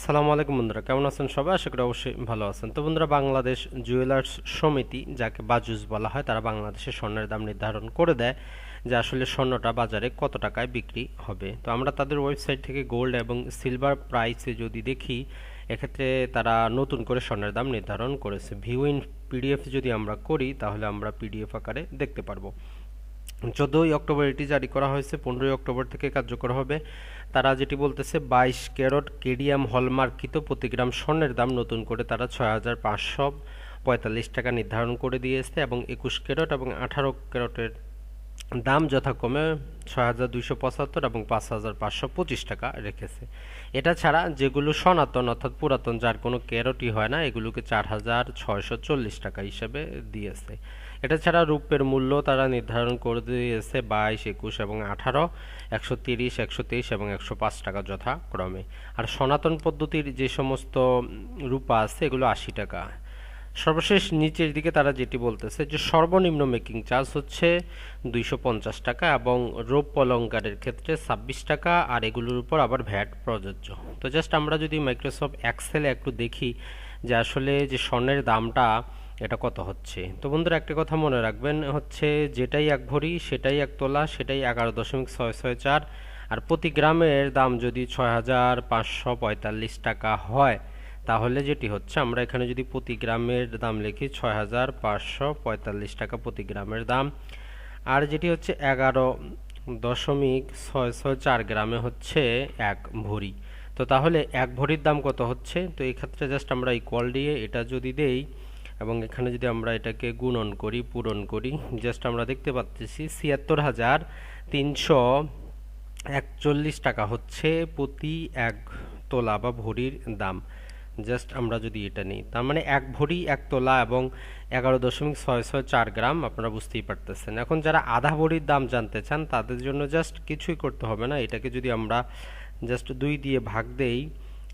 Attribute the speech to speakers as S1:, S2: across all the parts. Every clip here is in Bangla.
S1: আসসালামু আলাইকুম বন্ধুরা, কেমন আছেন সবাই? আশা করি অবশ্যই ভালো আছেন। তো বন্ধুরা, বাংলাদেশ জুয়েলার্স সমিতি, যাকে বাজুস বলা হয়, তারা বাংলাদেশে স্বর্ণের দাম নির্ধারণ করে দেয় যে আসলে স্বর্ণটা বাজারে কত টাকায় বিক্রি হবে। তো আমরা তাদের ওয়েবসাইট থেকে গোল্ড এবং সিলভার প্রাইসে যদি দেখি, এক্ষেত্রে তারা নতুন করে স্বর্ণের দাম নির্ধারণ করেছে। ভিউ ইন পিডিএফ যদি আমরা করি, তাহলে আমরা পিডিএফ আকারে দেখতে পারবো। 14ই অক্টোবর এটি জারি করা হয়েছে, 15ই অক্টোবর থেকে কার্যকর হবে। তারা যেটি বলতেছে, 22 ক্যারট কেডিয়াম হলমার্কিত প্রতি গ্রাম স্বর্ণের দাম নতুন করে তারা 6,545 টাকা নির্ধারণ করে দিয়েছে এবং 21 ক্যারট এবং 18 ক্যারটের দাম যথাক্রমে 6,275 এবং 5,525 টাকা রেখেছে। এটা ছাড়া যেগুলো সনাতন অর্থাৎ পুরাতন, যার কোনো ক্যারটই হয় না, এগুলোকে 4,640 টাকা হিসেবে দিয়েছে। এটা ছাড়া রূপের মূল্য তারা নির্ধারণ করে দিয়েছে 22, 21 এবং 18, 130, 123 এবং 105 টাকা যথাক্রমে। আর সনাতন পদ্ধতির যে সমস্ত রূপা আছে, এগুলো 80 টাকা। সর্বশেষ নিচের দিকে তারা যেটি বলতেছে যে সর্বনিম্ন মেকিং চার্জ হচ্ছে 250 টাকা এবং রৌপ্য অলংকারের ক্ষেত্রে 26 টাকা, আর এগুলোর উপর আবার ভ্যাট প্রযোজ্য। তো জাস্ট আমরা যদি মাইক্রোসফট এক্সেলে একটু দেখি যে আসলে যে স্বর্ণের দামটা এটা কত হচ্ছে। তো বন্ধুরা, একটা কথা মনে রাখবেন, হচ্ছে যেটাই 1 ভরি সেটাই 1 তোলা, সেটাই 11.664, আর প্রতি গ্রামের দাম যদি 6,545 টাকা হয়, তাহলে যেটি হচ্ছে, আমরা এখানে যদি প্রতি গ্রামের দাম লিখি 6,545 টাকা প্রতি গ্রামের দাম, আর যেটি হচ্ছে 11.664 গ্রামে হচ্ছে 1 ভরি। তো তাহলে 1 ভরির দাম কত হচ্ছে? তো এই ক্ষেত্রে জাস্ট আমরা ইকুয়াল দিয়ে এটা যদি দেই এবং এখানে যদি আমরা এটাকে গুণন করি, পূরণ করি, জাস্ট আমরা দেখতে পাচ্ছি 76,341 টাকা হচ্ছে প্রতি 1 তোলা বা ভরির দাম। জাস্ট আমরা যদি এটা নিই, তার মানে 1 ভরি 1 তোলা এবং 11.664 গ্রাম, আপনারা বুঝতেই পারতেছেন। এখন যারা আধা ভরির দাম জানতে চান, তাদের জন্য জাস্ট কিছুই করতে হবে না। এটাকে যদি আমরা জাস্ট 2 দিয়ে ভাগ দেই,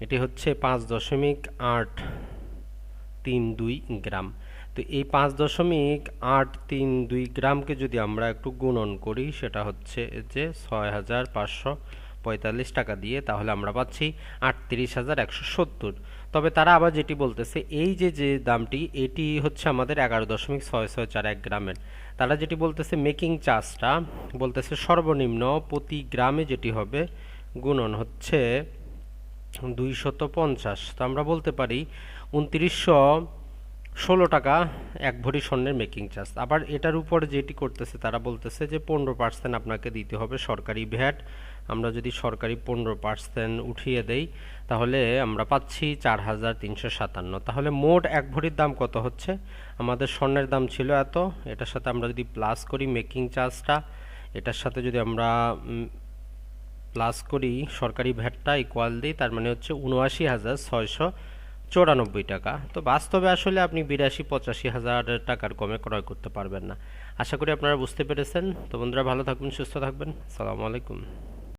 S1: এটি হচ্ছে 5.832 গ্রাম। তো এই 5.832 গ্রামকে যদি আমরা একটু গুণন করি, সেটা হচ্ছে যে 6,545 টাকা দিয়ে, তাহলে আমরা পাচ্ছি 38,170। তবে তারা আবার যেটি বলতেছে, এই যে দামটি, এটি হচ্ছে আমাদের 11.664 1 গ্রামের। তারা যেটি বলতেছে মেকিং চার্জটা বলতেছে সর্বনিম্ন প্রতি গ্রামে যেটি হবে গুণন হচ্ছে 250। তো আমরা বলতে পারি 2916 টাকা 1 ভরি স্বর্ণের মেকিং চার্জ। আবার এটার উপর যেটি করতেছে, তারা বলতেছে যে 15% আপনাকে দিতে হবে সরকারি ভ্যাট। আমরা যদি সরকারি 15% উঠিয়ে দেই, তাহলে আমরা পাচ্ছি 4,357। তাহলে মোট 1 ভরির দাম কত হচ্ছে? আমাদের স্বর্ণের দাম ছিল এত, এটার সাথে আমরা যদি প্লাস করি মেকিং চার্জটা, এটার সাথে যদি আমরা প্লাস করি সরকারি ভ্যাটটা, ইকুয়াল দিই, তার মানে হচ্ছে 79,694 টাকা। তো বাস্তবে আসলে আপনি 82-85 হাজার টাকার কমে ক্রয় করতে পারবেন না। আশা করি আপনারা বুঝতে পেরেছেন। তো বন্ধুরা, ভালো থাকবেন, সুস্থ থাকবেন। আসসালামু আলাইকুম।